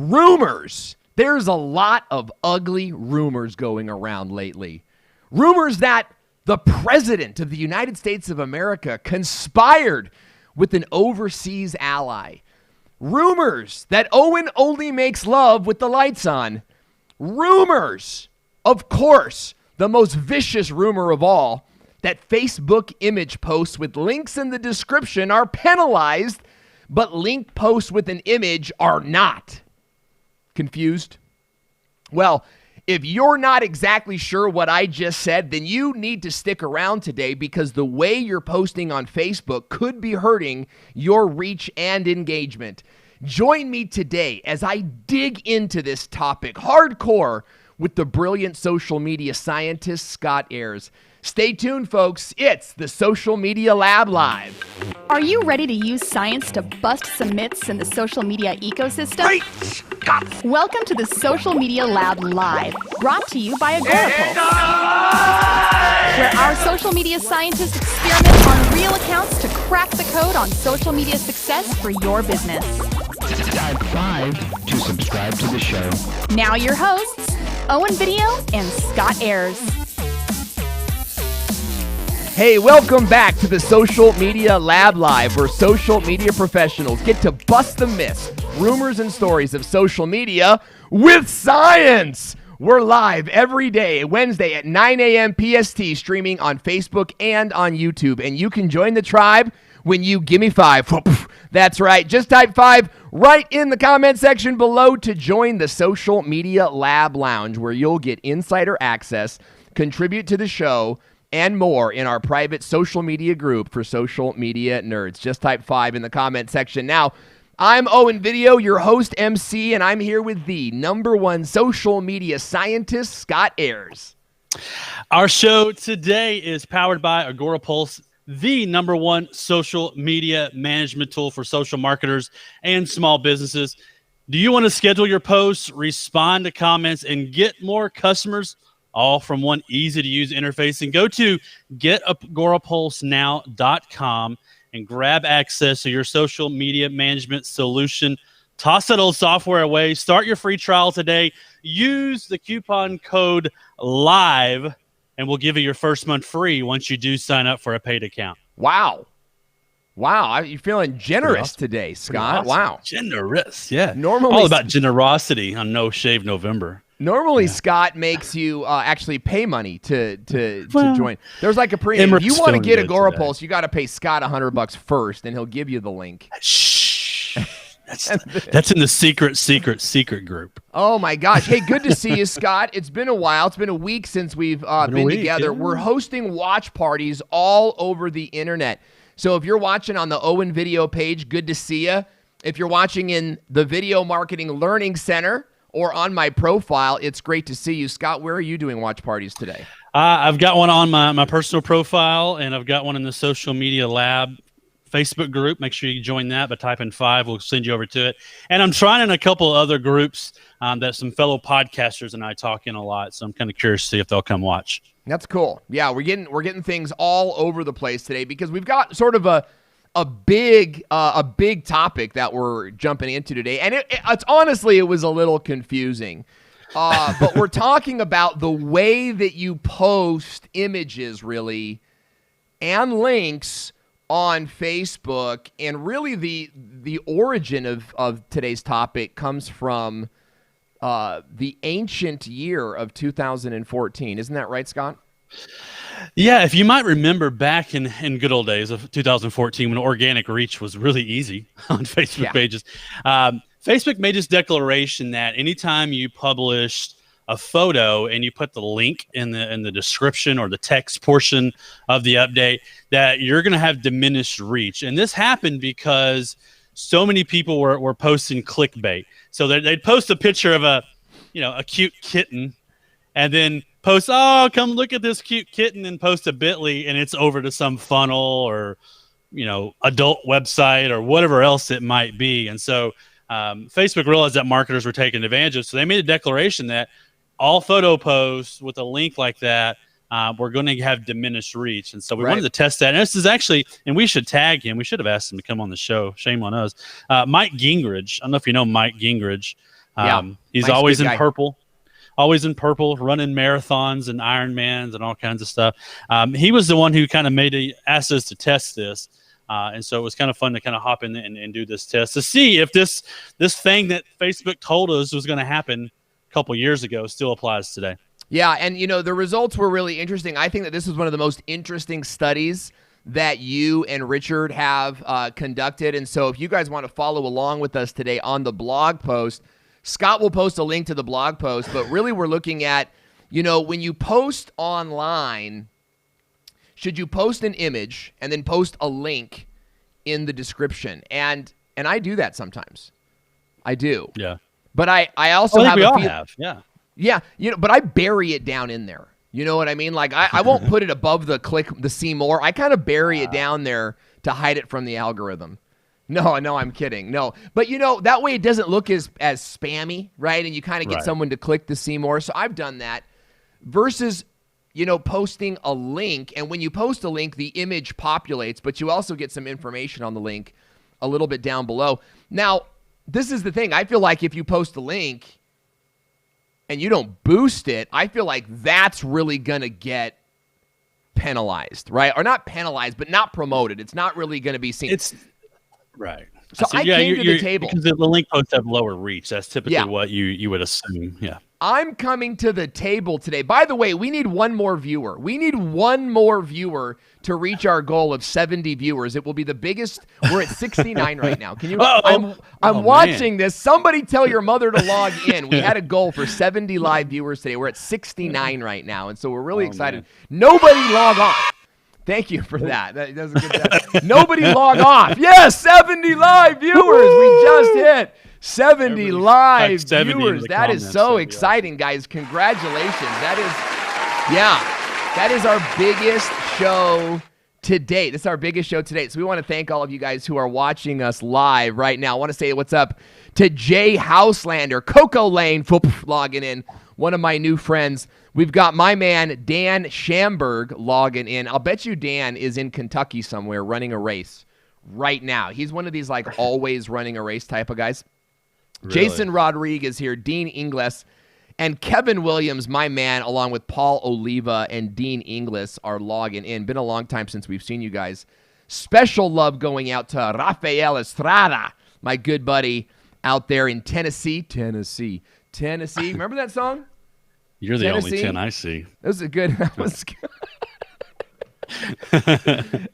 Rumors. There's a lot of ugly rumors going around lately. Rumors that the president of the United States of America conspired with an overseas ally. Rumors that Owen only makes love with the lights on. Rumors, of course, the most vicious rumor of all, that Facebook image posts with links in the description are penalized, but link posts with an image are not. Confused? Well, if you're not exactly sure what I just said, then you need to stick around today because the way you're posting on Facebook could be hurting your reach and engagement. Join me today as I dig into this topic hardcore with the brilliant social media scientist Scott Ayers. Stay tuned, folks. It's the Social Media Lab Live. Are you ready to use science to bust some myths in the social media ecosystem? Great Scott! Welcome to the Social Media Lab Live, brought to you by Agorapulse, where our social media scientists experiment on real accounts to crack the code on social media success for your business. Type 5 to subscribe to the show. Now your hosts, Owen Video and Scott Ayers. Hey, welcome back to the Social Media Lab Live, where social media professionals get to bust the myths, rumors, and stories of social media with science. We're live every day, Wednesday at 9 a.m. PST, streaming on Facebook and on YouTube. And you can join the tribe when you give me 5. That's right. Just type 5 right in the comment section below to join the Social Media Lab Lounge, where you'll get insider access, contribute to the show, and more in our private social media group for social media nerds. Just type 5 in the comment section. Now, I'm Owen Video, your host MC, and I'm here with the #1 social media scientist, Scott Ayers. Our show today is powered by Agorapulse, the #1 social media management tool for social marketers and small businesses. Do you want to schedule your posts, respond to comments, and get more customers all from one easy-to-use interface? And go to getagorapulsenow.com and grab access to your social media management solution. Toss that old software away. Start your free trial today. Use the coupon code LIVE, and we'll give you your first month free once you do sign up for a paid account. Wow. You're feeling generous today, Scott. Awesome. Wow. Generous, yeah. Normally, all about generosity on No Shave November. Normally, Scott makes you actually pay money to join. There's like a premium. If you want to get Agorapulse, you got to pay Scott $100 first, and he'll give you the link. Shh. That's in the secret group. Oh, my gosh. Hey, good to see you, Scott. It's been a while. It's been a week since we've been together. Yeah. We're hosting watch parties all over the internet. So if you're watching on the Owen Video page, good to see you. If you're watching in the Video Marketing Learning Center or on my profile, it's great to see you. Scott, where are you doing watch parties today? I've got one on my personal profile, and I've got one in the Social Media Lab Facebook group. Make sure you join that by typing 5. We'll send you over to it. And I'm trying in a couple of other groups that some fellow podcasters and I talk in a lot, so I'm kind of curious to see if they'll come watch. That's cool. Yeah, we're getting things all over the place today because we've got sort of a big topic that we're jumping into today, and it's honestly it was a little confusing, but we're talking about the way that you post images, really, and links on Facebook, and really the origin of today's topic comes from the ancient year of 2014. Isn't that right, Scott? Yeah, if you might remember back in good old days of 2014 when organic reach was really easy on Facebook pages, Facebook made this declaration that anytime you published a photo and you put the link in the description or the text portion of the update, that you're going to have diminished reach. And this happened because so many people were posting clickbait. So they'd post a picture of a cute kitten and then post, oh, come look at this cute kitten, and post a bit.ly, and it's over to some funnel or, adult website or whatever else it might be. And so Facebook realized that marketers were taking advantage of. So they made a declaration that all photo posts with a link like that were going to have diminished reach. And so we wanted to test that. And this is actually, and we should tag him. We should have asked him to come on the show. Shame on us. Mike Gingrich. I don't know if you know Mike Gingrich. He's nice, always good in guy. purple. Always in purple, running marathons and Ironmans and all kinds of stuff. He was the one who kind of asked us to test this. And so it was kind of fun to kind of hop in and do this test to see if this thing that Facebook told us was going to happen a couple years ago still applies today. Yeah, and the results were really interesting. I think that this is one of the most interesting studies that you and Richard have conducted. And so if you guys want to follow along with us today on the blog post, Scott will post a link to the blog post, but really we're looking at, when you post online, should you post an image and then post a link in the description? And I do that sometimes. I do. Yeah. But I also have we a all feel- have. Yeah. Yeah, but I bury it down in there. You know what I mean? Like I won't put it above the see more. I kind of bury it down there to hide it from the algorithm. No, I'm kidding. No. But that way it doesn't look as spammy, right? And you kind of get someone to click to see more. So I've done that versus posting a link. And when you post a link, the image populates, but you also get some information on the link a little bit down below. Now, this is the thing. I feel like if you post a link and you don't boost it, I feel like that's really going to get penalized, right? Or not penalized, but not promoted. It's not really going to be seen. Right. So I came to the table. Because the link posts have lower reach. That's typically what you would assume. Yeah. I'm coming to the table today. By the way, we need one more viewer. We need one more viewer to reach our goal of 70 viewers. It will be the biggest. We're at 69 right now. Can you? I'm watching this. Somebody tell your mother to log in. We had a goal for 70 live viewers today. We're at 69 right now, and so we're really excited. Man. Nobody log on. Thank you for that. That does a good job. Nobody log off. Yes, 70 live viewers. We just hit 70 live viewers. That is so exciting, guys. Congratulations. That is our biggest show to date. This is our biggest show to date. So we want to thank all of you guys who are watching us live right now. I want to say what's up to Jay Houselander, Coco Lane, logging in, one of my new friends. We've got my man, Dan Schamberg, logging in. I'll bet you Dan is in Kentucky somewhere running a race right now. He's one of these like always running a race type of guys. Really? Jason Rodriguez here, Dean Ingles, and Kevin Williams, my man, along with Paul Oliva and Dean Ingles are logging in. Been a long time since we've seen you guys. Special love going out to Rafael Estrada, my good buddy out there in Tennessee. Remember that song? You're the only 10 I see. That was a good.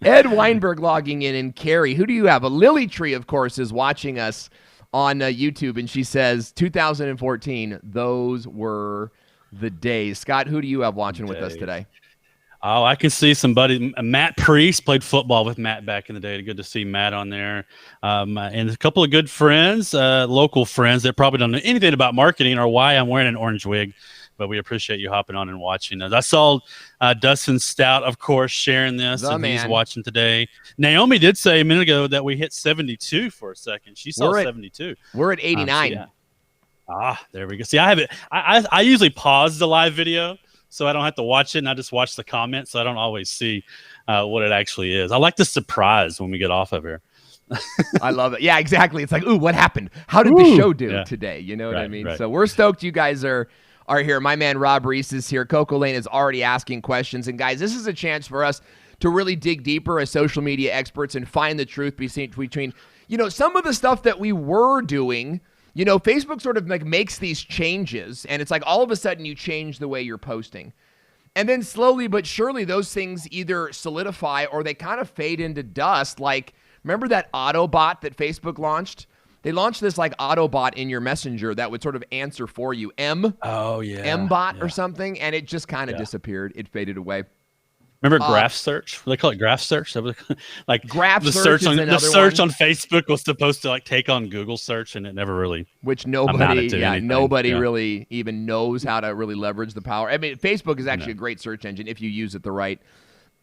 Ed Weinberg logging in, and Carrie. Who do you have? A Lily Tree, of course, is watching us on YouTube, and she says 2014. Those were the days. Scott, who do you have watching with us today? Oh, I can see somebody. Matt Priest played football with Matt back in the day. Good to see Matt on there. And a couple of good friends, local friends that probably don't know anything about marketing or why I'm wearing an orange wig. But we appreciate you hopping on and watching us. I saw Dustin Stout, of course, sharing this, he's watching today. Naomi did say a minute ago that we hit 72 for a second. She saw 72. We're at 89. There we go. See, I have it. I usually pause the live video so I don't have to watch it, and I just watch the comments, so I don't always see what it actually is. I like the surprise when we get off of here. I love it. Yeah, exactly. It's like, ooh, what happened? How did the show do today? You know what I mean? Right. So we're stoked you guys are here. My man Rob Reese is here. Coco Lane is already asking questions. And guys, this is a chance for us to really dig deeper as social media experts and find the truth between, some of the stuff that we were doing. Facebook sort of like makes these changes, and it's like all of a sudden you change the way you're posting. And then slowly but surely those things either solidify or they kind of fade into dust. Like, remember that Autobot that Facebook launched? They launched this like Autobot in your messenger that would sort of answer for you. M-Bot or something, and it just kind of disappeared. It faded away. Remember graph search? They call it graph search. Like graph the search on Facebook was supposed to like take on Google search, and it never really. Which nobody really even knows how to really leverage the power. I mean, Facebook is actually a great search engine if you use it the right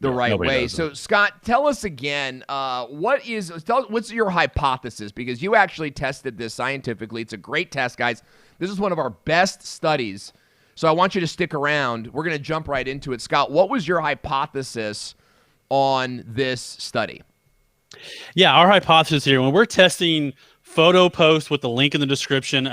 way. So Scott, tell us again, what's your hypothesis? Because you actually tested this scientifically. It's a great test, guys. This is one of our best studies. So I want you to stick around. We're going to jump right into it. Scott, what was your hypothesis on this study? Yeah, our hypothesis here, when we're testing photo post with the link in the description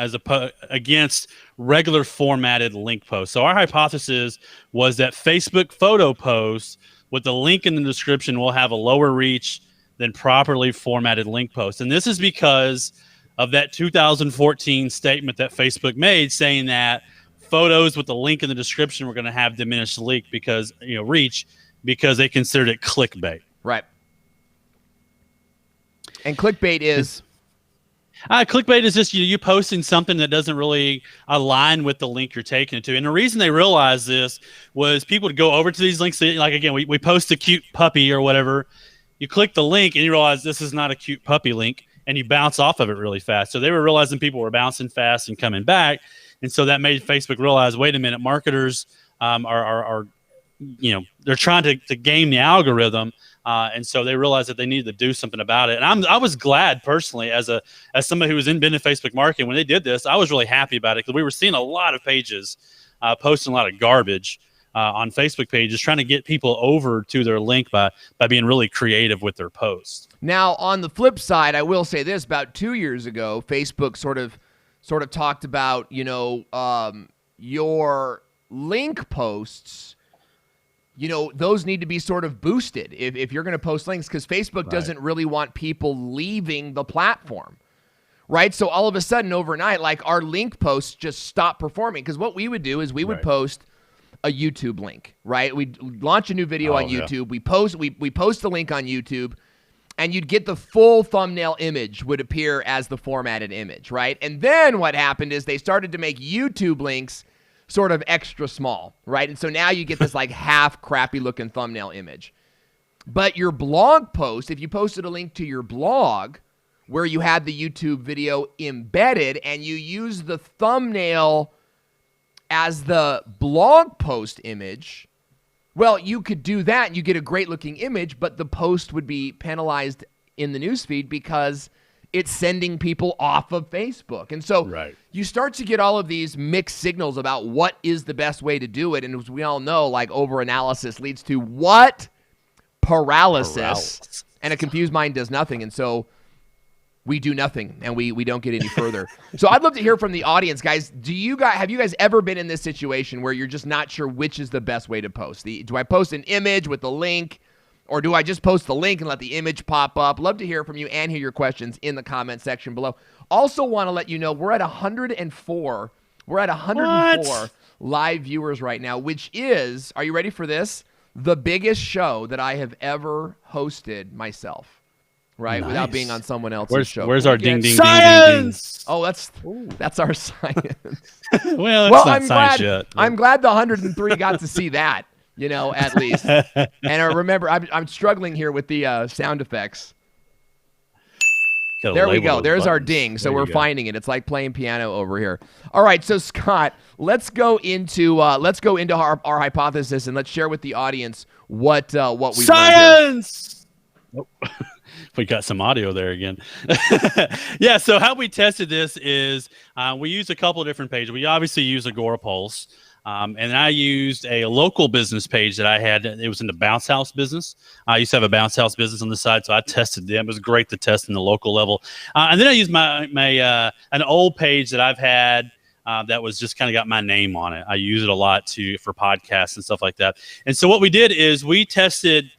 against regular formatted link posts. So our hypothesis was that Facebook photo posts with the link in the description will have a lower reach than properly formatted link posts. And this is because of that 2014 statement that Facebook made saying that photos with the link in the description were going to have diminished reach because they considered it clickbait. Right. And clickbait is... clickbait is just you posting something that doesn't really align with the link you're taking it to. And the reason they realized this was people would go over to these links. Like, again, we post a cute puppy or whatever. You click the link and you realize this is not a cute puppy link, and you bounce off of it really fast. So they were realizing people were bouncing fast and coming back. And so that made Facebook realize, wait a minute, marketers are they're trying to game the algorithm. And so they realized that they needed to do something about it. And I was glad personally, as somebody who been in Facebook marketing, when they did this, I was really happy about it because we were seeing a lot of pages posting a lot of garbage on Facebook pages, trying to get people over to their link by being really creative with their posts. Now, on the flip side, I will say this: about 2 years ago, Facebook sort of talked about your link posts. Those need to be sort of boosted if you're going to post links, because Facebook doesn't really want people leaving the platform, right? So all of a sudden, overnight, like, our link posts just stop performing, because what we would do is we would post a YouTube link, right? We'd launch a new video on YouTube. Yeah. We post the link on YouTube, and you'd get the full thumbnail image would appear as the formatted image, right? And then what happened is they started to make YouTube links sort of extra small, right? And so now you get this like half crappy looking thumbnail image. But your blog post, if you posted a link to your blog where you had the YouTube video embedded and you use the thumbnail as the blog post image, well, you could do that and you get a great looking image, but the post would be penalized in the newsfeed because it's sending people off of Facebook. And so you start to get all of these mixed signals about what is the best way to do it. And as we all know, like, overanalysis leads to what? Paralysis. And a confused mind does nothing. And so we do nothing and we don't get any further. So I'd love to hear from the audience, guys. Have you guys ever been in this situation where you're just not sure which is the best way to post? Do I post an image with the link, or do I just post the link and let the image pop up? Love to hear from you and hear your questions in the comment section below. Also want to let you know we're at 104. We're at 104 live viewers right now, which is, are you ready for this? The biggest show that I have ever hosted myself. Right, without being on someone else's show. Where's our ding, ding, science? Ding, ding, ding? Oh, that's our science. well, it's not science yet. I'm glad the 103 got to see that, at least. And I remember, I'm struggling here with the sound effects. There we go. There's our ding. So we're finding it. It's like playing piano over here. All right, so Scott, let's go into our hypothesis, and let's share with the audience what we science. Nope. We got some audio there again. Yeah, so how we tested this is we used a couple of different pages. We obviously use Agorapulse, and I used a local business page that I had. It was in the Bounce House business. I used to have a Bounce House business on the side, so I tested them. It was great to test in the local level. And then I used my an old page that I've had that was just kind of got my name on it. I use it a lot for podcasts and stuff like that. And so what we did is we tested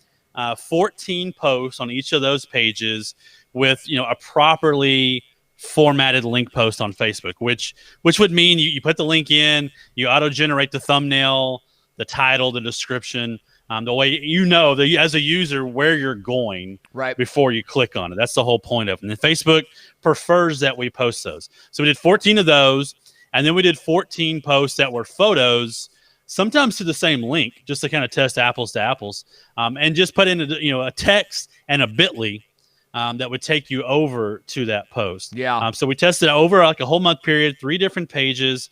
14 posts on each of those pages with a properly formatted link post on Facebook, which would mean you put the link in, you auto generate the thumbnail, the title, the description, the way as a user where you're going before you click on it. That's the whole point of it. And Facebook prefers that we post those. So we did 14 of those, and then we did 14 posts that were photos, sometimes to the same link, just to kind of test apples to apples, and just put in a text and a bit.ly that would take you over to that post. Yeah. So we tested over like a whole month period, 3 different pages.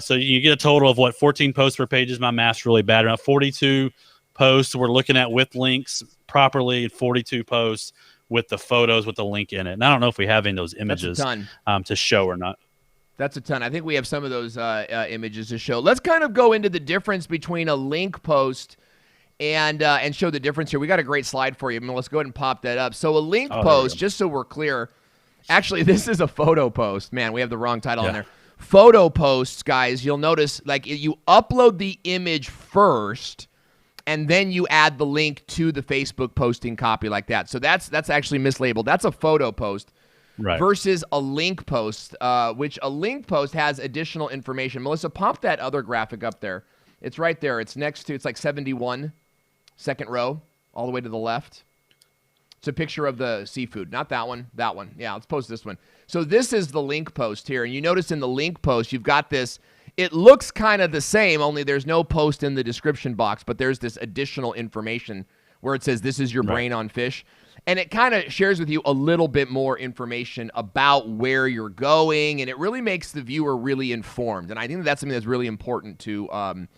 So you get a total of 14 posts per page. Is my math's really bad? Around 42 posts we're looking at with links properly, 42 posts with the photos with the link in it. And I don't know if we have any of those images to show or not. That's a ton. I think we have some of those images to show. Let's kind of go into the difference between a link post and show the difference here. We got a great slide for you. Let's go ahead and pop that up. So a link post, just so we're clear, Actually, this is a photo post. Man, we have the wrong title on there. Photo posts, guys, you'll notice like you upload the image first and then you add the link to the Facebook posting copy like that. So that's actually mislabeled. That's a photo post versus a link post, which a link post has additional information. Melissa, pop that other graphic up there. It's right there. It's next to, it's like 71, second row, all the way to the left. It's a picture of the seafood. Not that one. That one. Yeah, let's post this one. So this is the link post here. And you notice in the link post, you've got this. It looks kind of the same, only there's no post in the description box. But there's this additional information where it says, this is your brain on fish. And it kind of shares with you a little bit more information about where you're going. And it really makes the viewer really informed. And I think that's something that's really important to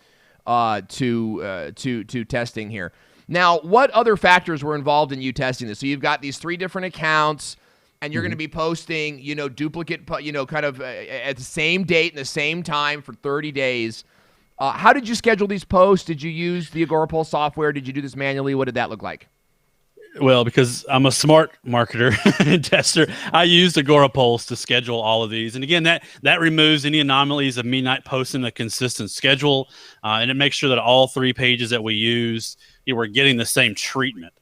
testing here. Now, what other factors were involved in you testing this? So you've got these 3 different accounts, and you're going to be posting, duplicate, kind of at the same date and the same time for 30 days. How did you schedule these posts? Did you use the Agorapulse software? Did you do this manually? What did that look like? Well, because I'm a smart marketer and tester, I used Agorapulse to schedule all of these. And again, that removes any anomalies of me not posting a consistent schedule, and it makes sure that all 3 pages that we use, we're getting the same treatment.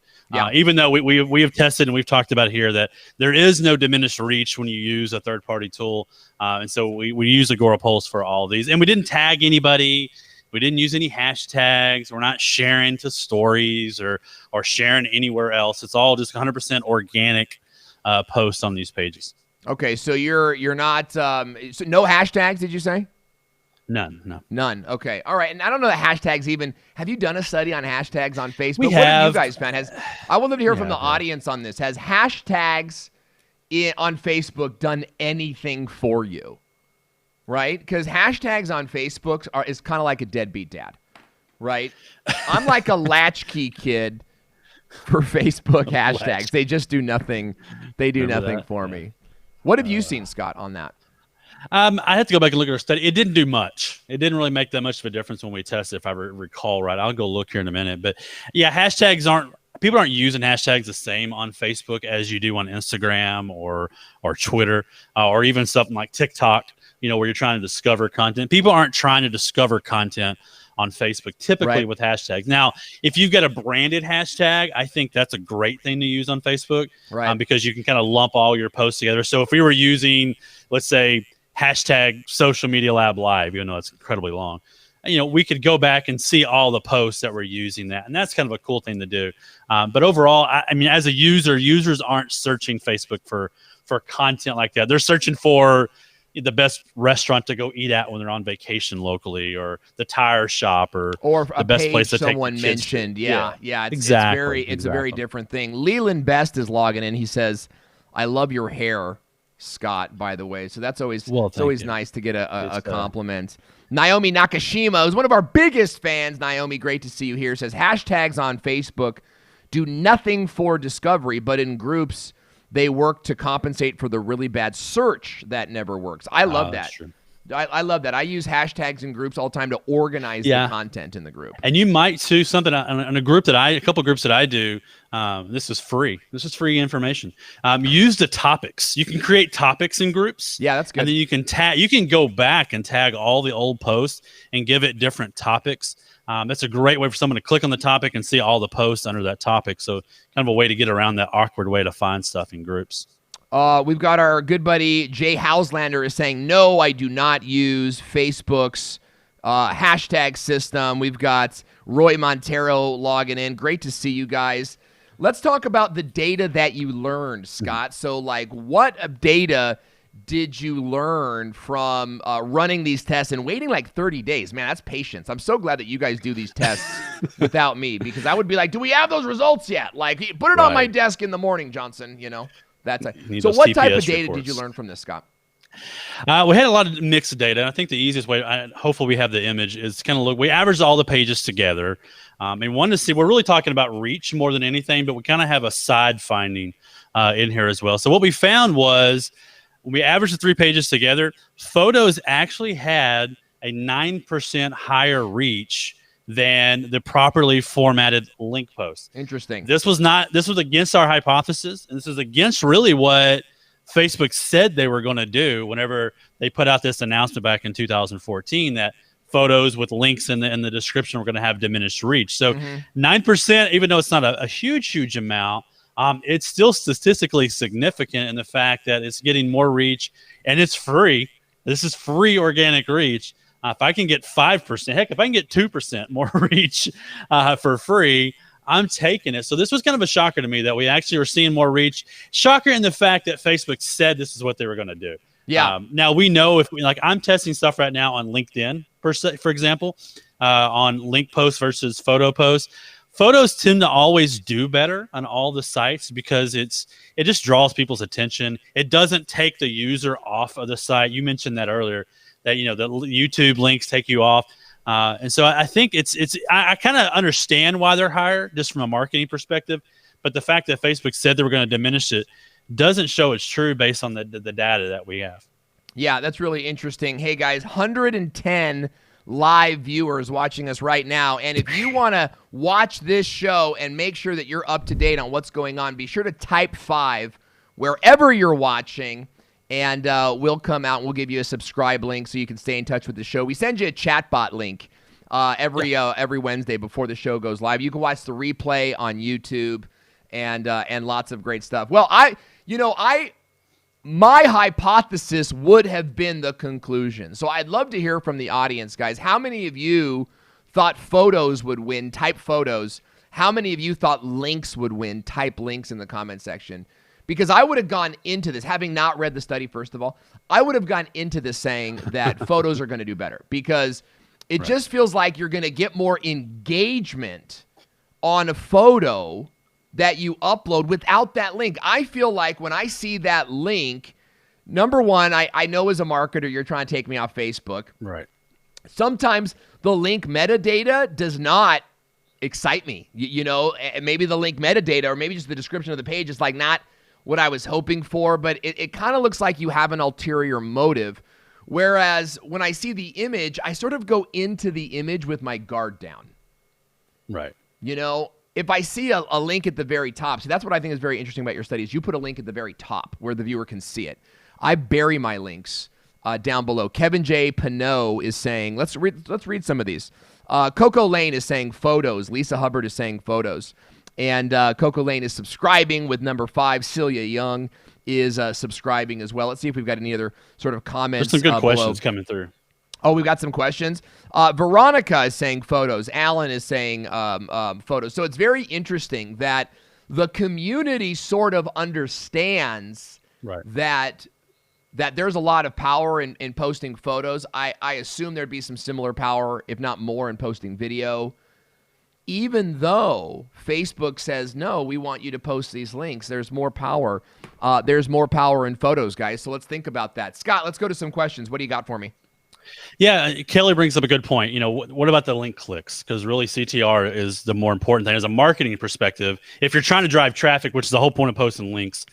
Even though we have tested and we've talked about here that there is no diminished reach when you use a third-party tool. And so we use Agorapulse for all of these. And we didn't tag anybody. We didn't use any hashtags. We're not sharing to stories or sharing anywhere else. It's all just 100% organic posts on these pages. Okay, so you're not so no hashtags, did you say? None, no. None. Okay. All right. And I don't know the hashtags even. Have you done a study on hashtags on Facebook? We what have you guys found? I would love to hear from the audience on this. Has hashtags on Facebook done anything for you? Right? Because hashtags on Facebook is kind of like a deadbeat dad. Right? I'm like a latchkey kid for Facebook hashtags. They just do nothing. They do nothing for me. What have you seen, Scott, on that? I have to go back and look at our study. It didn't do much. It didn't really make that much of a difference when we tested, if I recall right. I'll go look here in a minute. But yeah, people aren't using hashtags the same on Facebook as you do on Instagram or Twitter or even something like TikTok, where you're trying to discover content. People aren't trying to discover content on Facebook, typically with hashtags. Now, if you've got a branded hashtag, I think that's a great thing to use on Facebook because you can kind of lump all your posts together. So if we were using, let's say, hashtag social media lab live, even though it's incredibly long, we could go back and see all the posts that we're using that. And that's kind of a cool thing to do. But overall, I mean, as a user, users aren't searching Facebook for content like that. They're searching for the best restaurant to go eat at when they're on vacation locally, or the tire shop, or the best place to take someone mentioned. Yeah. Exactly. It's a very different thing. Leland Best is logging in. He says, "I love your hair, Scott," by the way. So that's always nice to get a compliment. Naomi Nakashima, who's one of our biggest fans. Naomi, great to see you here. Says hashtags on Facebook do nothing for discovery, but in groups they work to compensate for the really bad search that never works. I love that. True. I love that. I use hashtags in groups all the time to organize the content in the group. And you might too something on a couple groups that I do. This is free. This is free information. Use the topics. You can create topics in groups. Yeah, that's good. And then you can tag. You can go back and tag all the old posts and give it different topics. That's a great way for someone to click on the topic and see all the posts under that topic. So kind of a way to get around that awkward way to find stuff in groups. We've got our good buddy Jay Hauslander is saying, no, I do not use Facebook's hashtag system. We've got Roy Montero logging in. Great to see you guys. Let's talk about the data that you learned, Scott. So, what data did you learn from running these tests and waiting 30 days? Man, that's patience. I'm so glad that you guys do these tests without me, because I would be like, do we have those results yet? Put it on my desk in the morning, Johnson, So what type of data did you learn from this, Scott? We had a lot of mixed data. I think the easiest way, hopefully we have the image, is kind of look. We averaged all the pages together. And wanted to see, we're really talking about reach more than anything, but we kind of have a side finding in here as well. So what we found was, when we averaged the 3 pages together, photos actually had a 9% higher reach than the properly formatted link post. Interesting. This was against our hypothesis, and this is against really what Facebook said they were going to do whenever they put out this announcement back in 2014 that photos with links in the description were going to have diminished reach. So 9%, even though it's not a huge amount, it's still statistically significant in the fact that it's getting more reach and it's free. This is free organic reach. If I can get 5%, heck, if I can get 2% more reach for free, I'm taking it. So this was kind of a shocker to me that we actually were seeing more reach. Shocker in the fact that Facebook said this is what they were going to do. Yeah. Now we know if we, like, I'm testing stuff right now on LinkedIn, for example, on link posts versus photo posts. Photos tend to always do better on all the sites because it just draws people's attention. It doesn't take the user off of the site. You mentioned that earlier, that the YouTube links take you off. And so I think I kind of understand why they're higher just from a marketing perspective, but the fact that Facebook said they were going to diminish it doesn't show it's true based on the data that we have. Yeah, that's really interesting. Hey guys, 110 live viewers watching us right now. And if you want to watch this show and make sure that you're up to date on what's going on, be sure to type 5 wherever you're watching. And we'll come out and we'll give you a subscribe link so you can stay in touch with the show. We send you a chatbot link every Wednesday before the show goes live. You can watch the replay on YouTube and lots of great stuff. Well, my hypothesis would have been the conclusion. So I'd love to hear from the audience, guys. How many of you thought photos would win? Type photos. How many of you thought links would win? Type links in the comment section. Because I would have gone into this, having not read the study, first of all, I would have gone into this saying that photos are going to do better. Because it just feels like you're going to get more engagement on a photo that you upload without that link. I feel like when I see that link, number one, I know as a marketer, you're trying to take me off Facebook. Right. Sometimes the link metadata does not excite me. Maybe the link metadata or maybe just the description of the page is like not what I was hoping for, but it kind of looks like you have an ulterior motive. Whereas when I see the image, I sort of go into the image with my guard down. Right. If I see a link at the very top, so that's what I think is very interesting about your studies. You put a link at the very top where the viewer can see it. I bury my links down below. Kevin J. Pinot is saying, let's read some of these. Coco Lane is saying photos. Lisa Hubbard is saying photos. And Coco Lane is subscribing with number 5. Celia Young is subscribing as well. Let's see if we've got any other sort of comments. There's some good below. questions coming through. Oh, we've got some questions. Veronica is saying photos. Alan is saying photos. So it's very interesting that the community sort of understands that there's a lot of power in posting photos. I assume there'd be some similar power, if not more, in posting video. Even though Facebook says, no, we want you to post these links, there's more power. There's more power in photos, guys. So let's think about that. Scott, let's go to some questions. What do you got for me? Yeah, Kelly brings up a good point. What about the link clicks? Because really CTR is the more important thing as a marketing perspective. If you're trying to drive traffic, which is the whole point of posting links,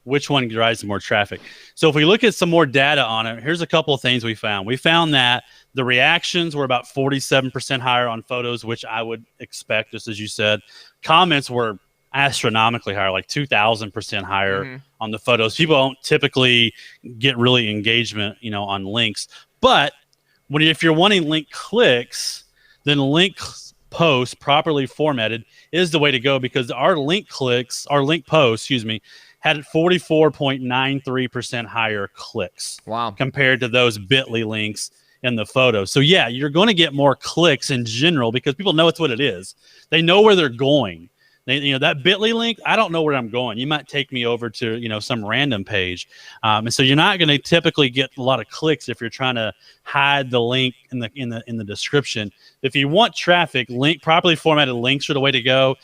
which one drives more traffic? So if we look at some more data on it, here's a couple of things we found. We found that the reactions were about 47% higher on photos, which I would expect, just as you said. Comments were astronomically higher, like 2,000% higher on the photos. People don't typically get really engagement, on links. But if you're wanting link clicks, then link posts properly formatted is the way to go, because our link posts, had 44.93% higher clicks. Wow. Compared to those bit.ly links in the photo. So yeah, you're going to get more clicks in general because people know it's what it is. They know where they're going. That bit.ly link, I don't know where I'm going. You might take me over to, some random page. And so you're not going to typically get a lot of clicks if you're trying to hide the link in the description. If you want traffic, properly formatted links are the way to go.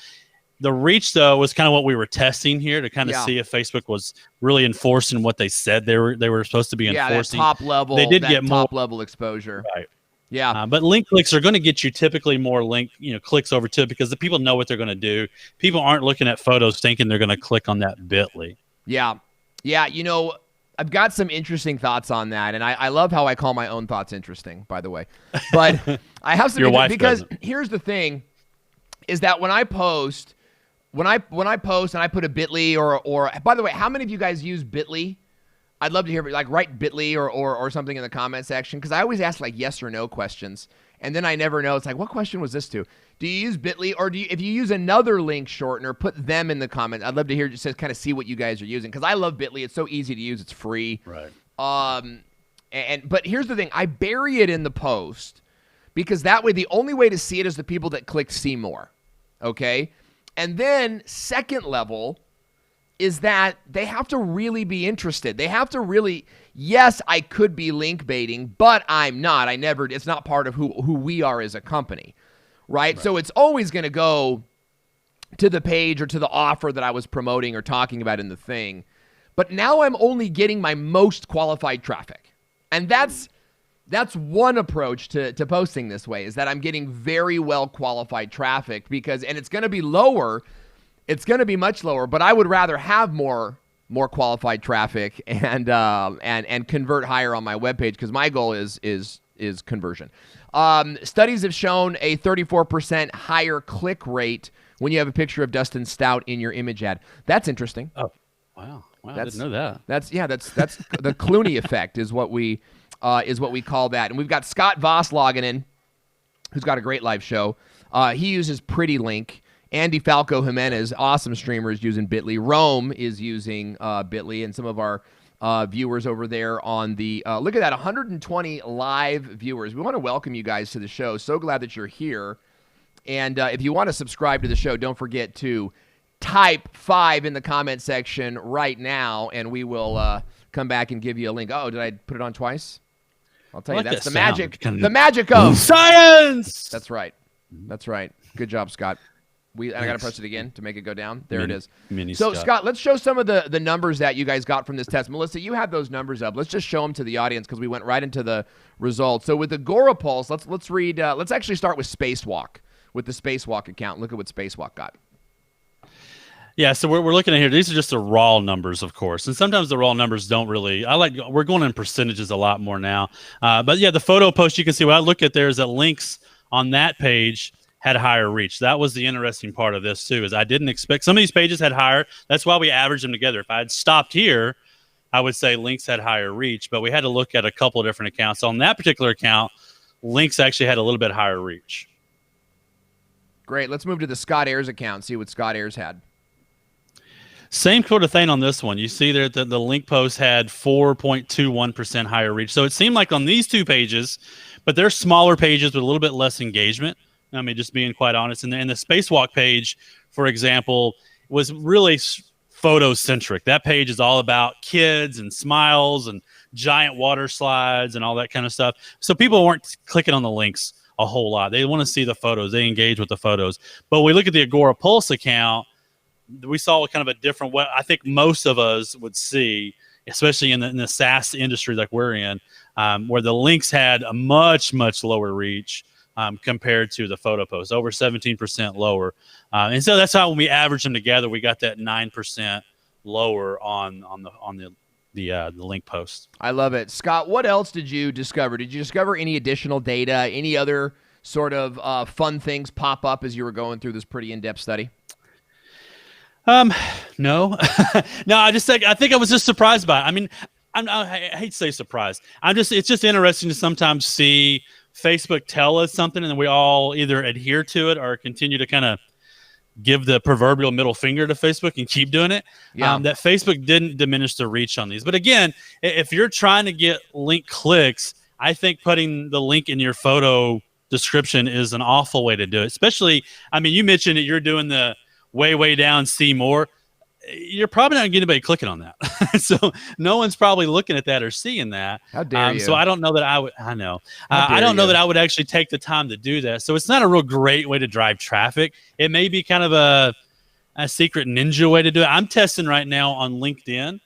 The reach, though, was kind of what we were testing here to kind of see if Facebook was really enforcing what they said they were supposed to be enforcing. Yeah, that top level. They did get more top level exposure. Right. Yeah. But link clicks are going to get you typically more clicks over to it because the people know what they're going to do. People aren't looking at photos thinking they're going to click on that bit.ly. Yeah. Yeah. I've got some interesting thoughts on that. And I love how I call my own thoughts interesting, by the way. But I have some because here's the thing is that when I post and I put a bit.ly or by the way, how many of you guys use bit.ly I'd love to hear, like, write bit.ly or something in the comment section, because I always ask, like, yes or no questions, and then I never know. It's like, what question was this to? Do you use bit.ly, or if you use another link shortener, put them in the comments. I'd love to hear, just to kind of see what you guys are using, because I love bit.ly. It's so easy to use. It's free. Right. But here's the thing. I bury it in the post, because that way, the only way to see it is the people that click see more. Okay? And then, second level is that they have to really be interested. They have to really, yes, I could be link baiting, but I'm not. It's not part of who we are as a company, right? So it's always going to go to the page or to the offer that I was promoting or talking about in the thing. But now I'm only getting my most qualified traffic. And that's one approach to posting this way, is that I'm getting very well qualified traffic, and it's going to be lower. It's going to be much lower, but I would rather have more qualified traffic and convert higher on my webpage, because my goal is conversion. Studies have shown a 34% higher click rate when you have a picture of Dustin Stout in your image ad. That's interesting. Oh, wow! I didn't know that. That's the Clooney effect is what we call that. And we've got Scott Voss logging in, who's got a great live show. He uses Pretty Link. Andy Falco Jimenez, awesome streamer, is using bit.ly. Rome is using bit.ly, and some of our viewers over there on the look at that, 120 live viewers. We want to welcome you guys to the show. So glad that you're here. And if you want to subscribe to the show, don't forget to type 5 in the comment section right now, and we will come back and give you a link. Oh, did I put it on twice? I'll tell you, that's the magic. The magic of science. That's right. Good job, Scott. I got to press it again to make it go down. There it is. So, Scott, let's show some of the numbers that you guys got from this test. Melissa, you have those numbers up. Let's just show them to the audience, because we went right into the results. So with the Agorapulse, let's read. Let's actually start with Spacewalk, with the Spacewalk account. Look at what Spacewalk got. Yeah, so we're looking at here. These are just the raw numbers, of course, and sometimes the raw numbers don't really. We're going in percentages a lot more now. But yeah, the photo post, you can see what I look at there is that links on that page had higher reach. That was the interesting part of this too, is I didn't expect some of these pages had higher. That's why we averaged them together. If I had stopped here, I would say links had higher reach, but we had to look at a couple of different accounts. On that particular account, links actually had a little bit higher reach. Great. Let's move to the Scott Ayers account, see what Scott Ayers had. Same sort of thing on this one. You see there that the link post had 4.21% higher reach. So it seemed like on these two pages, but they're smaller pages with a little bit less engagement. I mean, just being quite honest. And the Spacewalk page, for example, was really photo-centric. That page is all about kids and smiles and giant water slides and all that kind of stuff. So people weren't clicking on the links a whole lot. They want to see the photos. They engage with the photos. But when we look at the Agorapulse account, we saw kind of a different what I think most of us would see, especially in the SaaS industry like we're in, where the links had a much, much lower reach. Compared to the photo post, over 17% lower. And so that's how when we averaged them together, we got that 9% lower on the link post. I love it. Scott, what else did you discover? Did you discover any additional data, any other sort of fun things pop up as you were going through this pretty in-depth study? No. No, I think I was just surprised by it. I mean, I hate to say surprised. It's just interesting to sometimes see Facebook tell us something and then we all either adhere to it or continue to kind of give the proverbial middle finger to Facebook and keep doing it. Yeah. That Facebook didn't diminish the reach on these. But again, if you're trying to get link clicks, I think putting the link in your photo description is an awful way to do it. Especially, I mean, you mentioned that you're doing the way down, see more. You're probably not going to get anybody clicking on that. So no one's probably looking at that or seeing that. How dare you? So I don't know that I would, I know. I don't know that I would actually take the time to do that. So it's not a real great way to drive traffic. It may be kind of a secret ninja way to do it. I'm testing right now on LinkedIn,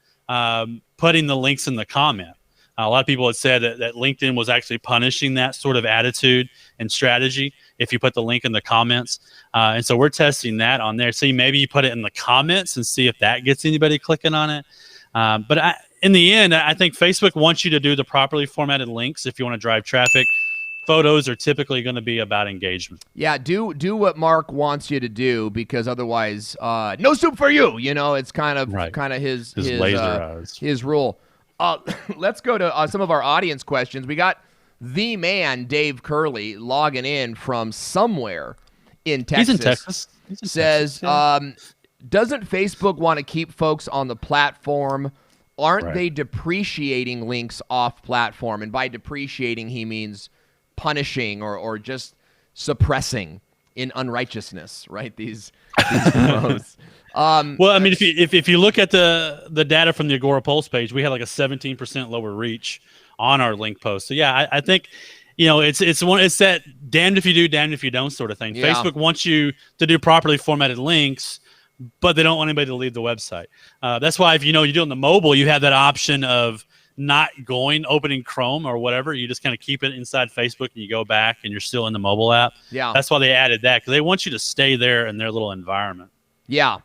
putting the links in the comment. A lot of people had said that LinkedIn was actually punishing that sort of attitude and strategy if you put the link in the comments. And so we're testing that on there. So maybe you put it in the comments and see if that gets anybody clicking on it. But in the end, I think Facebook wants you to do the properly formatted links if you want to drive traffic. Photos are typically going to be about engagement. Yeah, do what Mark wants you to do, because otherwise, no soup for you. You know, it's kind of his laser eyes. His rule. Let's go to some of our audience questions. We got the man, Dave Curley, logging in from somewhere in Texas. He's in Texas. Says, yeah. Doesn't Facebook want to keep folks on the platform? Aren't Right. they depreciating links off platform? And by depreciating, he means punishing or just suppressing in unrighteousness, right? These pros. Well, I mean, if you look at the data from the Agora Pulse page, we had like a 17% lower reach on our link post. So yeah, I think it's that damned if you do, damned if you don't sort of thing. Yeah. Facebook wants you to do properly formatted links, but they don't want anybody to leave the website. That's why if you're doing the mobile, you have that option of not opening Chrome or whatever. You just kind of keep it inside Facebook and you go back and you're still in the mobile app. Yeah. That's why they added that, because they want you to stay there in their little environment. Yeah.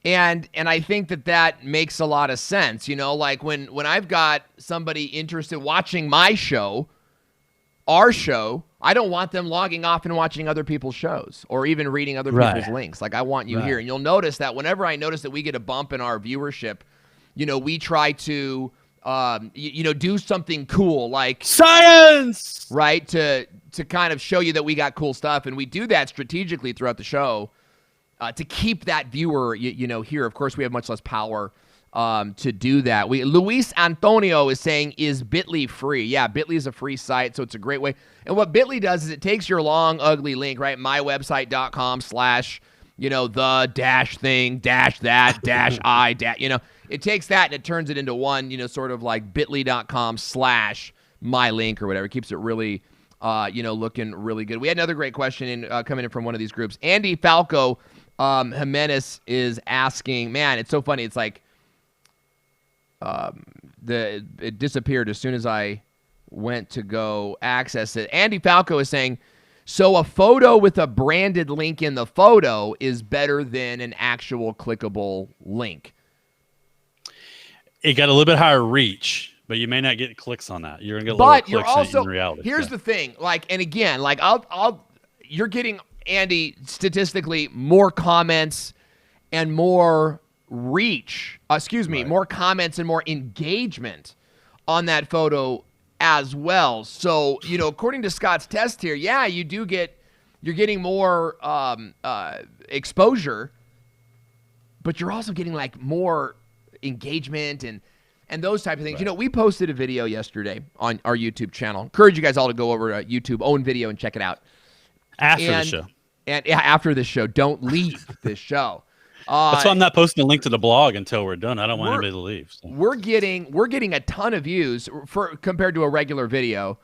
And I think that makes a lot of sense. Like when I've got somebody interested watching my show, our show, I don't want them logging off and watching other people's shows or even reading other people's links. Like I want you here. And you'll notice that whenever I notice that we get a bump in our viewership, we try to do something cool like science, right? To kind of show you that we got cool stuff. And we do that strategically throughout the show to keep that viewer, here. Of course, we have much less power to do that. Luis Antonio is saying, is Bitly free? Yeah, Bitly is a free site, so it's a great way. And what Bitly does is it takes your long, ugly link, right? mywebsite.com/ the dash thing, dash that, dash I, it takes that and it turns it into one, sort of like bit.ly.com/ my link or whatever. It keeps it really, looking really good. We had another great question coming in from one of these groups. Andy Falco Jimenez is asking, man, it's so funny. It's like it disappeared as soon as I went to go access it. Andy Falco is saying, so a photo with a branded link in the photo is better than an actual clickable link. It got a little bit higher reach, but you may not get clicks on that. You're gonna get lower But clicks you're also in reality. here's the thing, and again, you're getting, Andy, statistically more comments and more reach. More comments and more engagement on that photo as well. So, according to Scott's test here, yeah, you're getting more exposure, but you're also getting like more engagement and those type of things. Right. We posted a video yesterday on our YouTube channel. Encourage you guys all to go over to YouTube, own video, and check it out. After the show. And after this show, don't leave this show. That's why I'm not posting a link to the blog until we're done. I don't want anybody to leave. So. We're getting a ton of views compared to a regular video,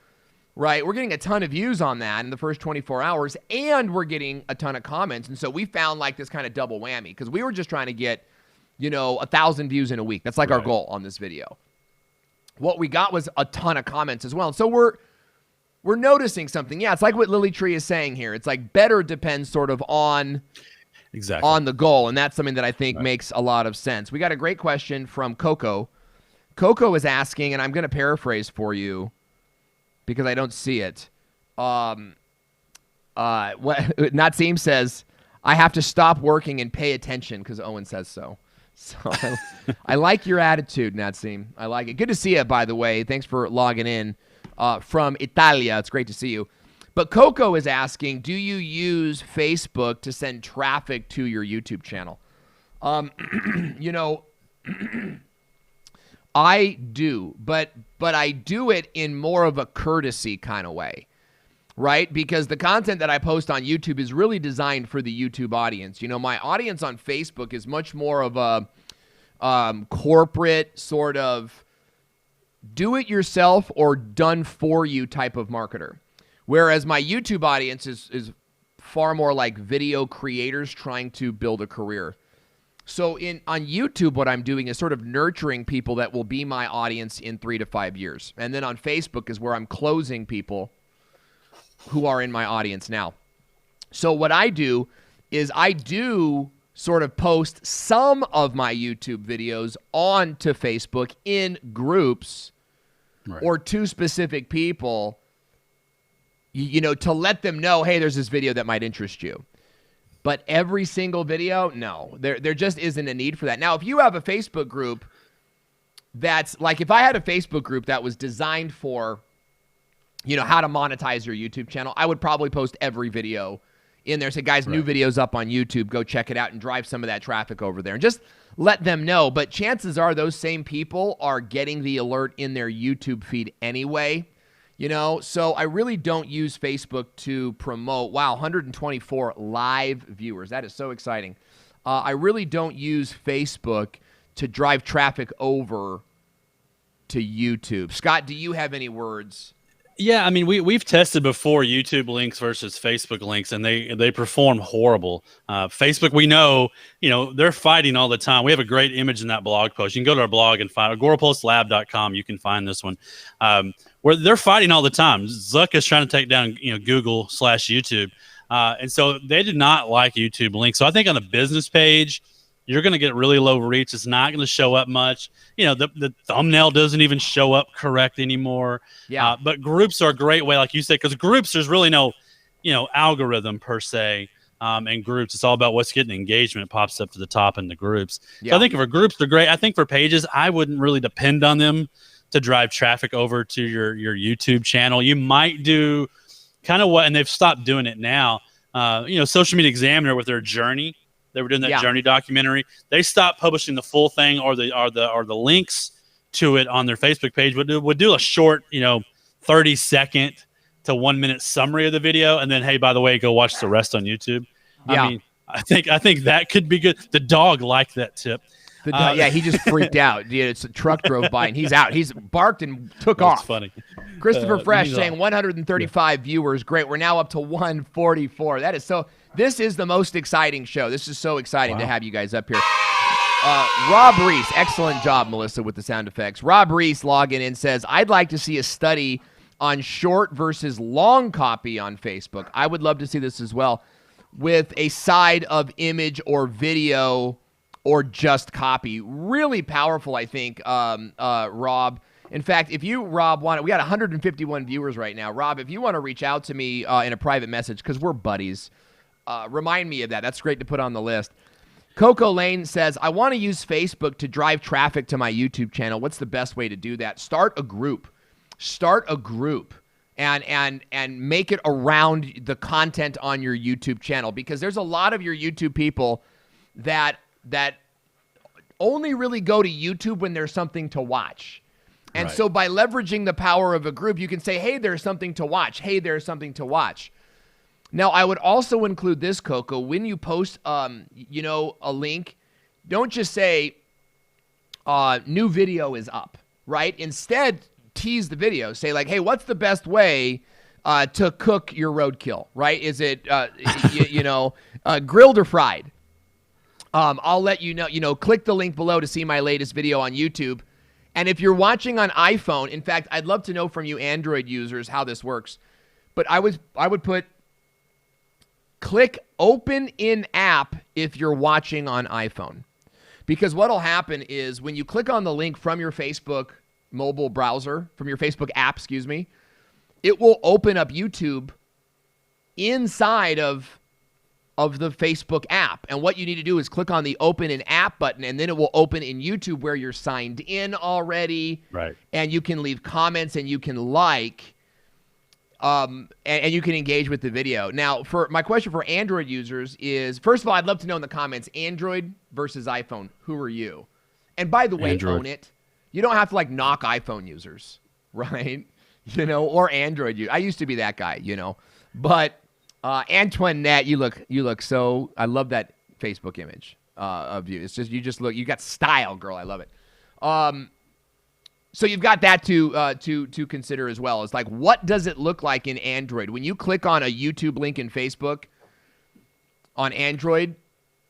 right? We're getting a ton of views on that in the first 24 hours, and we're getting a ton of comments. And so we found like this kind of double whammy because we were just trying to get 1,000 views in a week. That's like our goal on this video. What we got was a ton of comments as well. And so we're noticing something. Yeah, it's like what Lily Tree is saying here. It's like better depends sort of on the goal, and that's something that I think makes a lot of sense. We got a great question from Coco. Coco is asking, and I'm going to paraphrase for you because I don't see it. Natsim says, I have to stop working and pay attention because Owen says so. So I like your attitude, Natsim. I like it. Good to see you, by the way. Thanks for logging in from Italia. It's great to see you. But Coco is asking, do you use Facebook to send traffic to your YouTube channel? I do, but I do it in more of a courtesy kind of way, right? Because the content that I post on YouTube is really designed for the YouTube audience. My audience on Facebook is much more of a corporate sort of do-it-yourself or done-for-you type of marketer. Whereas my YouTube audience is far more like video creators trying to build a career. So on YouTube, what I'm doing is sort of nurturing people that will be my audience in 3 to 5 years. And then on Facebook is where I'm closing people who are in my audience now. So what I do is I do sort of post some of my YouTube videos onto Facebook in groups or to specific people, to let them know, hey, there's this video that might interest you. But every single video, no. There just isn't a need for that. Now, if you have a Facebook group that's like if I had a Facebook group that was designed for, how to monetize your YouTube channel, I would probably post every video in there. Say, guys, new videos up on YouTube. Go check it out and drive some of that traffic over there and just let them know. But chances are those same people are getting the alert in their YouTube feed anyway. So I really don't use Facebook to promote. Wow, 124 live viewers. That is so exciting. I really don't use Facebook to drive traffic over to YouTube. Scott, do you have any words? Yeah, I mean, we've tested before YouTube links versus Facebook links, and they perform horrible. Facebook, we know, they're fighting all the time. We have a great image in that blog post. You can go to our blog and find agorapulselab.com. You can find this one where they're fighting all the time. Zuck is trying to take down, Google/YouTube, and so they do not like YouTube links. So I think on a business page, you're going to get really low reach. It's not going to show up much. The thumbnail doesn't even show up correct anymore. Yeah. But groups are a great way, like you said, because groups, there's really no, algorithm per se. In groups, it's all about what's getting engagement. It pops up to the top in the groups. Yeah. So I think for groups, they're great. I think for pages, I wouldn't really depend on them to drive traffic over to your YouTube channel. You might do kind of what, and they've stopped doing it now. Social Media Examiner with their journey. They were doing that journey documentary. They stopped publishing the full thing or the links to it on their Facebook page. Would do a short, 30-second to 1 minute summary of the video, and then, hey, by the way, go watch the rest on YouTube. Yeah. I mean, I think that could be good. The dog liked that tip. He just freaked out. It's a truck drove by and he's out. He's barked and took off. That's funny. Christopher Fresh saying 135 viewers. Great. We're now up to 144. This is the most exciting show. This is so exciting to have you guys up here. Rob Reese, excellent job, Melissa, with the sound effects. Rob Reese logging in says, I'd like to see a study on short versus long copy on Facebook. I would love to see this as well, with a side of image or video or just copy. Really powerful, I think, Rob. In fact, if you, Rob, we got 151 viewers right now. Rob, if you want to reach out to me in a private message, because we're buddies, remind me of that. That's great to put on the list. Coco Lane says, I want to use Facebook to drive traffic to my YouTube channel. What's the best way to do that? Start a group and make it around the content on your YouTube channel, because there's a lot of your YouTube people that only really go to YouTube when there's something to watch. And so by leveraging the power of a group, you can say, hey, there's something to watch. Hey, there's something to watch. Now, I would also include this, Coco. When you post, a link, don't just say, new video is up, right? Instead, tease the video. Say, like, hey, what's the best way to cook your roadkill, right? Is it, grilled or fried? I'll let you know, click the link below to see my latest video on YouTube. And if you're watching on iPhone, in fact, I'd love to know from you Android users how this works. But I would put click open in app if you're watching on iPhone. Because what'll happen is when you click on the link from your Facebook mobile browser, from your Facebook app, it will open up YouTube inside of the Facebook app. And what you need to do is click on the open in app button, and then it will open in YouTube where you're signed in already. Right. And you can leave comments and you can and you can engage with the video. Now, for my question for Android users is, first of all, I'd love to know in the comments, Android versus iPhone, who are you? And by the way, Android. own it. You don't have to knock iPhone users, right? Or Android users. I used to be that guy, But Antoinette, you look so, I love that Facebook image of you. It's just, you got style, girl. I love it. So you've got that to consider as well. It's like, what does it look like in Android? When you click on a YouTube link in Facebook on Android,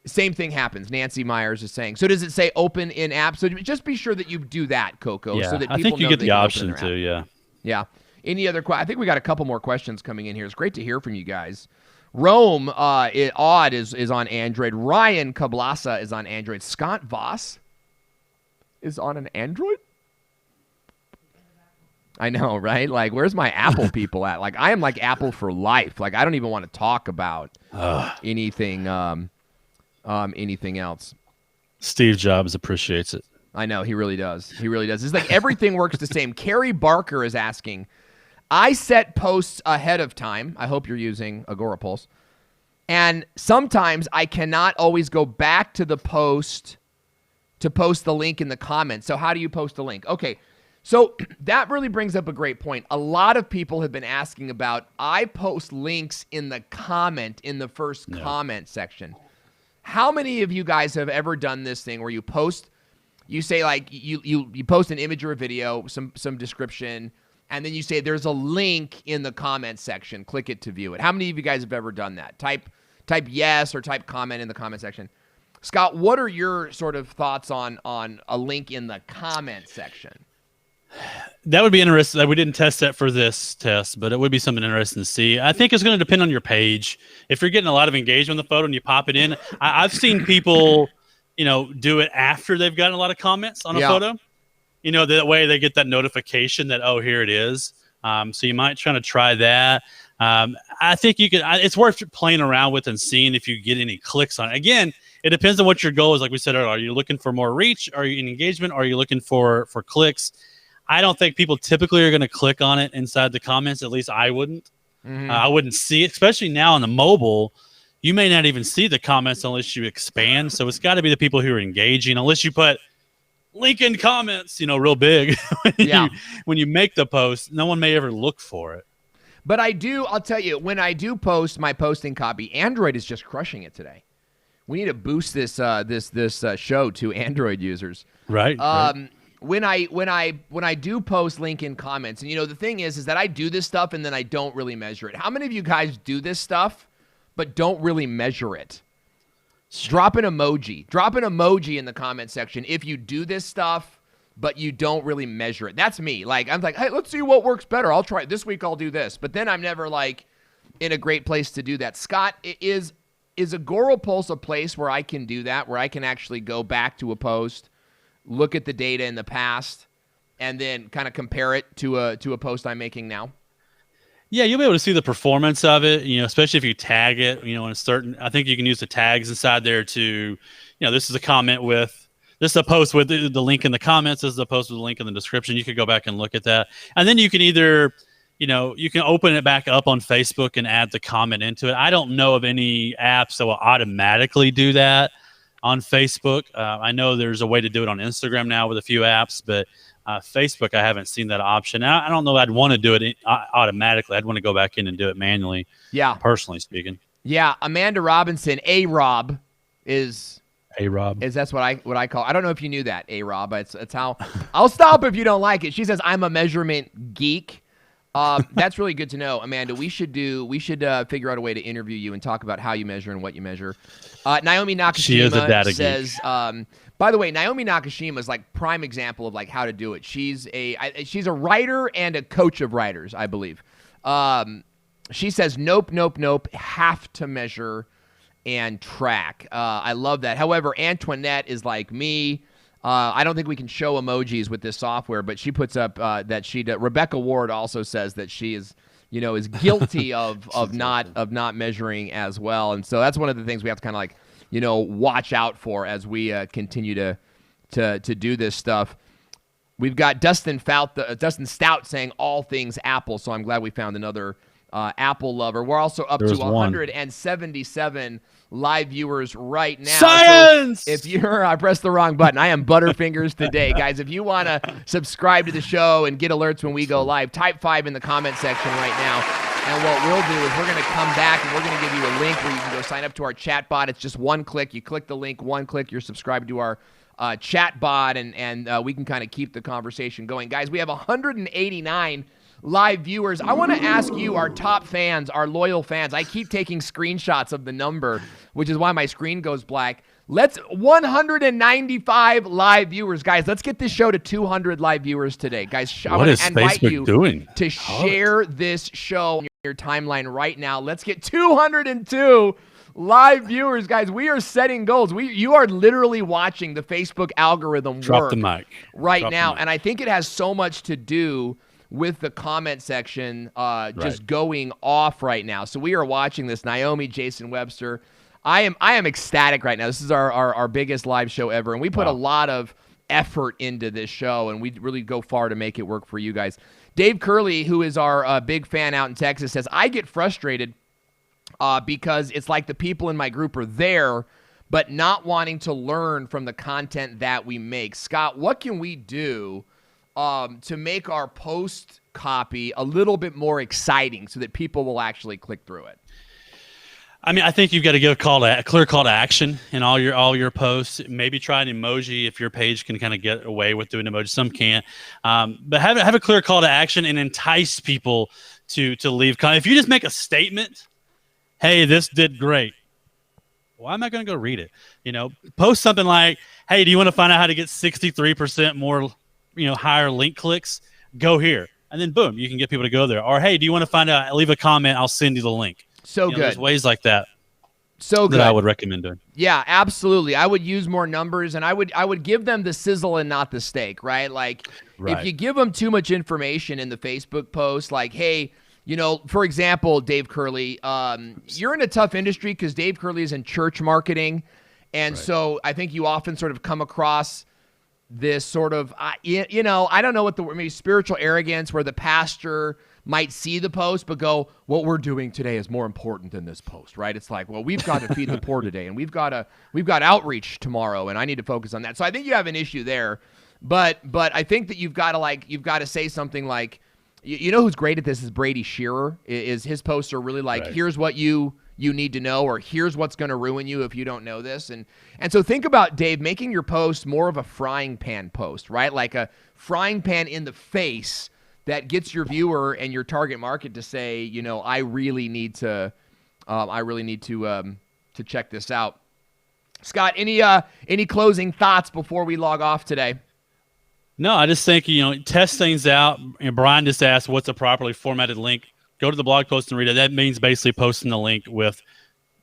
same thing happens. Nancy Myers is saying. So does it say open in app? So just be sure that you do that, Coco. Yeah, So that people I think you know get they the can open option their to, app. yeah. Yeah. Any other questions? I think we got a couple more questions coming in here. It's great to hear from you guys. Rome Odd is on Android. Ryan Kablasa is on Android. Scott Voss is on an Android? I know, right? Like, where's my Apple people at? Like, I am like Apple for life. Like, I don't even want to talk about anything else. Steve Jobs appreciates it. I know, he really does. He really does. It's like everything works the same. Carrie Barker is asking, I set posts ahead of time. I hope you're using Agorapulse. And sometimes I cannot always go back to the post to post the link in the comments. So how do you post a link? Okay, so that really brings up a great point. A lot of people have been asking about, I post links in the comment, in the first comment section. How many of you guys have ever done this thing where you post, you say like, you post an image or a video, some description, and then you say there's a link in the comment section. Click it to view it. How many of you guys have ever done that? Type yes or type comment in the comment section. Scott, what are your sort of thoughts on a link in the comment section? That would be interesting. We didn't test that for this test, but it would be something interesting to see. I think it's going to depend on your page. If you're getting a lot of engagement on the photo and you pop it in, I've seen people, do it after they've gotten a lot of comments on a photo. That way they get that notification that, oh, here it is. So you might try that. I think you could. It's worth playing around with and seeing if you get any clicks on it. Again, it depends on what your goal is. Like we said earlier, are you looking for more reach? Are you in engagement? Are you looking for clicks? I don't think people typically are going to click on it inside the comments. At least I wouldn't. I wouldn't see it, especially now on the mobile. You may not even see the comments unless you expand. So it's got to be the people who are engaging, unless you put link in comments, real big. When you make the post, no one may ever look for it. But I'll tell you, when I do post my posting copy, Android is just crushing it today. We need to boost this show to Android users. Right. When I do post link in comments, and the thing is that I do this stuff and then I don't really measure it. How many of you guys do this stuff but don't really measure it? Drop an emoji in the comment section if you do this stuff but you don't really measure it. That's me. Like, I'm like, hey, let's see what works better. I'll try it. This week I'll do this. But then I'm never like in a great place to do that. Scott, is Agorapulse a place where I can do that, where I can actually go back to a post, look at the data in the past, and then kind of compare it to a post I'm making now? Yeah, you'll be able to see the performance of it, especially if you tag it, in a certain, I think you can use the tags inside there to, this is a comment this is a post with the link in the comments, this is a post with the link in the description. You could go back and look at that. And then you can either, you can open it back up on Facebook and add the comment into it. I don't know of any apps that will automatically do that on Facebook. I know there's a way to do it on Instagram now with a few apps, but Facebook, I haven't seen that option. I don't know that I'd want to do it automatically. I'd want to go back in and do it manually. Yeah. Personally speaking. Yeah. Amanda Robinson, A-Rob is A-Rob. That's what I call. I don't know if you knew that, A-Rob. It's how I'll stop if you don't like it. She says, I'm a measurement geek. That's really good to know, Amanda. We should figure out a way to interview you and talk about how you measure and what you measure. Naomi Nakashima she is a data says, geek. By the way, Naomi Nakashima is like prime example of like how to do it. She's a writer and a coach of writers, I believe. She says, nope, have to measure and track. I love that. However, Antoinette is like me. I don't think we can show emojis with this software, but she puts up that she did. Rebecca Ward also says that she is guilty of not measuring as well, and so that's one of the things we have to kind of like watch out for as we continue to do this stuff. We've got Dustin Stout saying all things Apple, so I'm glad we found another Apple lover. We're also up to 177 live viewers right now. Science! So if I pressed the wrong button. I am Butterfingers today. Guys, if you want to subscribe to the show and get alerts when we go live, type 5 in the comment section right now. And what we'll do is we're going to come back and we're going to give you a link where you can go sign up to our chat bot. It's just one click. You click the link, one click, you're subscribed to our chat bot, and we can kind of keep the conversation going. Guys, we have 189 live viewers. I want to ask you, our top fans, our loyal fans. I keep taking screenshots of the number, which is why my screen goes black. Let's 195 live viewers, guys. Let's get this show to 200 live viewers today, guys. I want to invite you to share this show on your timeline right now. Let's get 202 live viewers, guys. We are setting goals. You are literally watching the Facebook algorithm work right now, and I think it has so much to do with the comment section just going off right now. So we are watching this. Naomi, Jason Webster. I am ecstatic right now. This is our biggest live show ever, and we put a lot of effort into this show, and we really go far to make it work for you guys. Dave Curley, who is our big fan out in Texas, says, I get frustrated because it's like the people in my group are there, but not wanting to learn from the content that we make. Scott, what can we do to make our post copy a little bit more exciting so that people will actually click through it? I mean, I think you've got to give a clear call to action in all your posts. Maybe try an emoji if your page can kind of get away with doing emoji. Some can't, but have a clear call to action and entice people to leave. If you just make a statement, hey, this did great. Why am I going to go read it? Post something like, hey, do you want to find out how to get 63% more, higher link clicks? Go here, and then boom, you can get people to go there. Or hey, do you want to find out? Leave a comment. I'll send you the link. So good. There's ways like that. So good. That I would recommend doing. Yeah, absolutely. I would use more numbers, and I would give them the sizzle and not the steak, right? Like, if you give them too much information in the Facebook post, like, hey, for example, Dave Curley, you're in a tough industry because Dave Curley is in church marketing, and so I think you often sort of come across this sort of, I don't know what the word, maybe spiritual arrogance, where the pastor might see the post but go, what we're doing today is more important than this post, right? It's like, well, we've got to feed the poor today, and we've got outreach tomorrow, and I need to focus on that. So I think you have an issue there, but I think that you've got to say something like, who's great at this is Brady Shearer. Is his posts are really like, here's what you need to know, or here's what's going to ruin you if you don't know this. And so think about, Dave, making your post more of a frying pan post, right? Like a frying pan in the face that gets your viewer and your target market to say, I really need to check this out. Scott, any closing thoughts before we log off today? No, I just think, test things out. Brian just asked, what's a properly formatted link? Go to the blog post and read it. That means basically posting the link with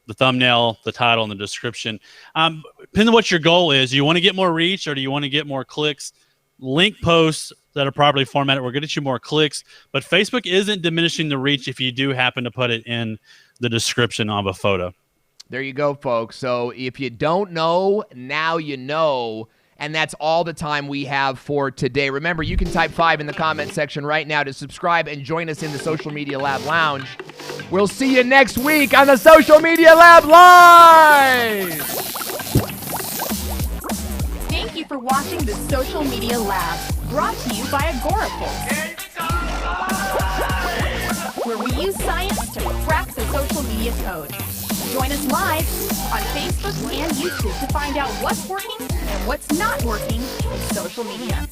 the thumbnail, the title, and the description. Depending on what your goal is, do you want to get more reach or do you want to get more clicks? Link posts that are properly formatted will get you more clicks, but Facebook isn't diminishing the reach if you do happen to put it in the description of a photo. There you go, folks. So if you don't know, now you know. And that's all the time we have for today. Remember, you can type 5 in the comment section right now to subscribe and join us in the Social Media Lab Lounge. We'll see you next week on the Social Media Lab Live! Thank you for watching the Social Media Lab, brought to you by Agorapulse, where we use science to crack the social media code. Join us live on Facebook and YouTube to find out what's working and what's not working with social media.